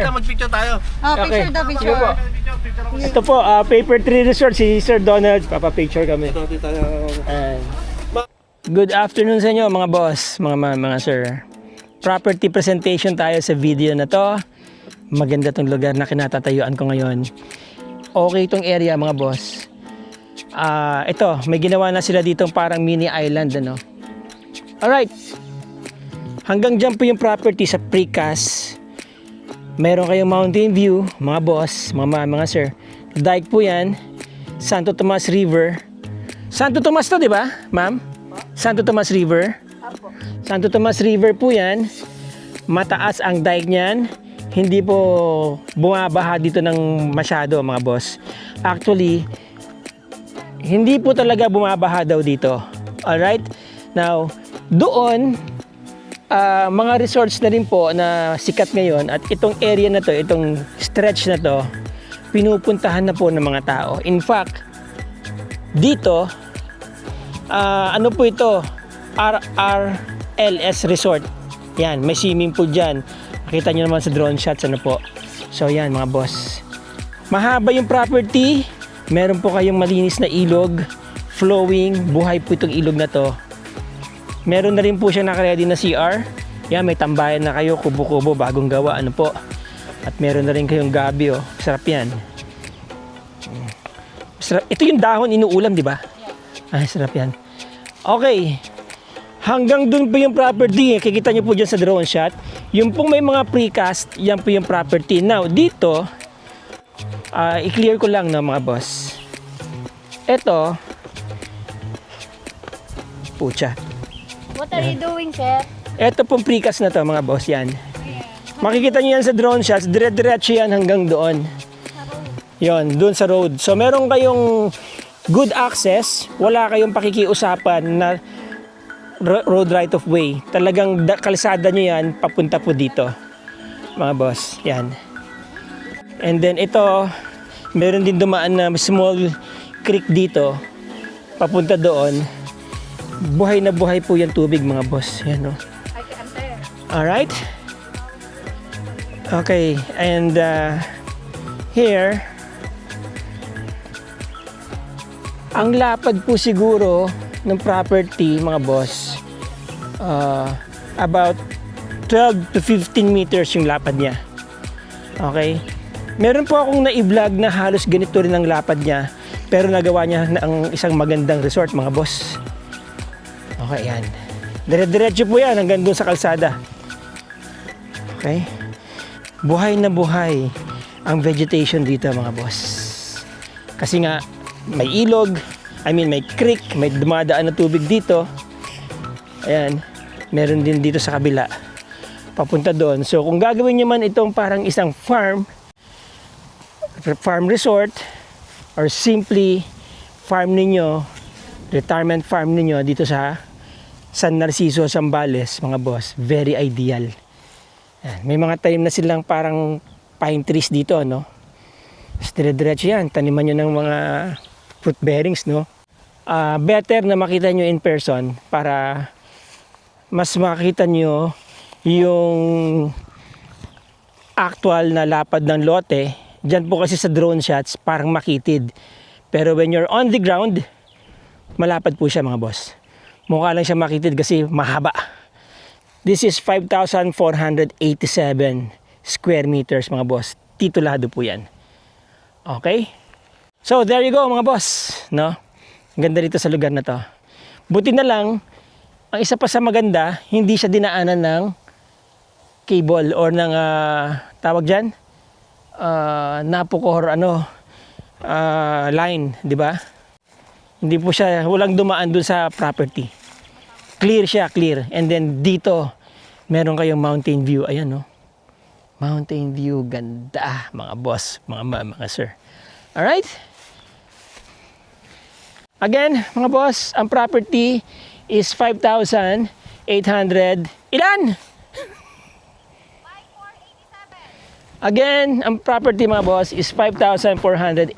Mag-picture tayo. Picture daw, Sige picture. po. Ito po, Paper Tree Resort, si Sir Donald. Papa-picture kami. And good afternoon sa inyo mga boss, mga sir. Property presentation tayo sa video na to. Maganda tong lugar na kinatatayuan ko ngayon. Okay itong area mga boss. Ito, may ginawa na sila ditong parang mini island, ano. Alright. Hanggang dyan po yung property sa precast. Meron kayong mountain view, mga boss, mga sir. Dike po yan. Santo Tomas River. Santo Tomas to, di ba, ma'am? Santo Tomas River. Santo Tomas River po yan. Mataas ang dike niyan. Hindi po bumabaha dito ng masyado, mga boss. Actually, hindi po talaga bumabaha daw dito. Alright? Now, doon, mga resorts na rin po na sikat ngayon at itong area na to, itong stretch na to, pinupuntahan na po ng mga tao. In fact, dito, ano po ito? RRLS Resort. Yan, may swimming pool dyan. Makita nyo naman sa drone shots, ano po. So yan mga boss. Mahaba yung property. Meron po kayong malinis na ilog. Flowing, buhay po itong ilog na to. Meron na rin po siya naka-ready na CR. Yan, may tambayan na kayo, kubo-kubo, bagong gawa, ano po. At meron na rin kayong gabi, oh. Sarap yan. Sarap. Ito yung dahon, inuulam, di ba? Ay, sarap yan. Okay. Hanggang dun po yung property. Kikita nyo po dyan sa drone shot. Yung pong may mga precast, yan po yung property. Now, dito, i-clear ko lang, no, mga boss. Ito, pucha. What are you doing, sir? Ito pong precast na to, mga boss, yan. Makikita nyo yan sa drone shots, dire-diretso yan hanggang doon. Yon, doon sa road. So meron kayong good access, wala kayong pakikiusapan na road right of way. Talagang kalsada nyo yan, papunta po dito, mga boss, yan. And then ito, meron din dumaan na small creek dito, papunta doon. Buhay na buhay po yung tubig, mga boss. Yan, no? Alright. Okay, and here, ang lapad po siguro ng property, mga boss, about 12 to 15 meters yung lapad niya. Okay? Meron po akong na-vlog na halos ganito rin ang lapad niya, pero nagawa niya ng isang magandang resort, mga boss. Okay, yan. Dire-diretso po yan hanggang doon sa kalsada. Okay? Buhay na buhay ang vegetation dito, mga boss. Kasi nga, may ilog, may creek, may dumadaan na tubig dito. Ayan, meron din dito sa kabila. Papunta doon. So, kung gagawin nyo man itong parang isang farm resort, or simply farm ninyo, retirement farm ninyo dito sa San Narciso, Zambales, mga boss, very ideal. Yan. May mga tanim na silang parang pine trees dito, no? Dire-diretso yan, taniman nyo ng mga fruit bearings, no? Better na makita nyo in person para mas makita nyo yung actual na lapad ng lote. Diyan po kasi sa drone shots, parang makitid. Pero when you're on the ground, malapad po siya, mga boss. Mukha lang siya makitid kasi mahaba. This is 5,487 square meters, mga boss. Titulado po yan. Okay? So, there you go, mga boss. No? Ang ganda dito sa lugar na to. Buti na lang, ang isa pa sa maganda, hindi siya dinaanan ng cable or ng tawag dyan? Napocor line, di ba? Hindi po siya, walang dumaan dun sa property. Clear siya, clear. And then dito, meron kayong mountain view. Ayan, no? Mountain view, ganda, mga boss, mga sir. Alright? Again, mga boss, ang property is 5,800. Ilan? Again, ang property, mga boss, is 5,487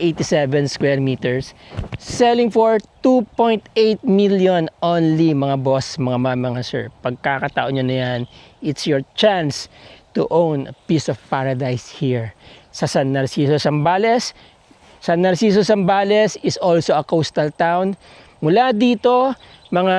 square meters. Selling for 2.8 million only, mga boss, mga sir. Pagkakataon nyo na yan, it's your chance to own a piece of paradise here sa San Narciso, Zambales. San Narciso, Zambales is also a coastal town. Mula dito, mga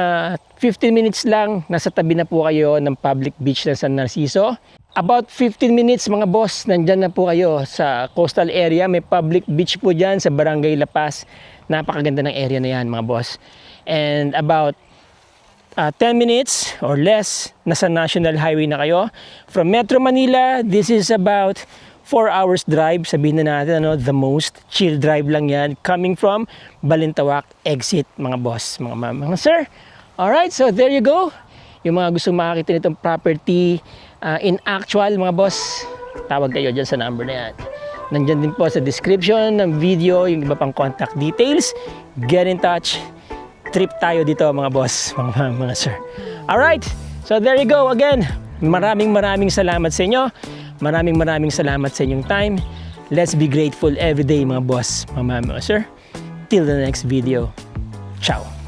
15 minutes lang, nasa tabi na po kayo ng public beach ng San Narciso. About 15 minutes mga boss, nandyan na po kayo sa coastal area. May public beach po dyan sa Barangay La Paz. Napakaganda ng area na yan mga boss. And about 10 minutes or less, nasa National Highway na kayo. From Metro Manila, this is about 4 hours drive. Sabihin na natin, ano, the most chill drive lang yan. Coming from Balintawak exit, mga boss, mga sir. Alright, so there you go. Yung mga gusto makakita nitong property in actual, mga boss, tawag kayo dyan sa number na yan. Nandyan din po sa description ng video yung iba pang contact details. Get in touch. Trip tayo dito mga boss, mga sir. Alright, so there you go again. Maraming salamat sa inyo. Maraming salamat sa inyong time. Let's be grateful every day mga boss, mga sir. Till the next video. Ciao.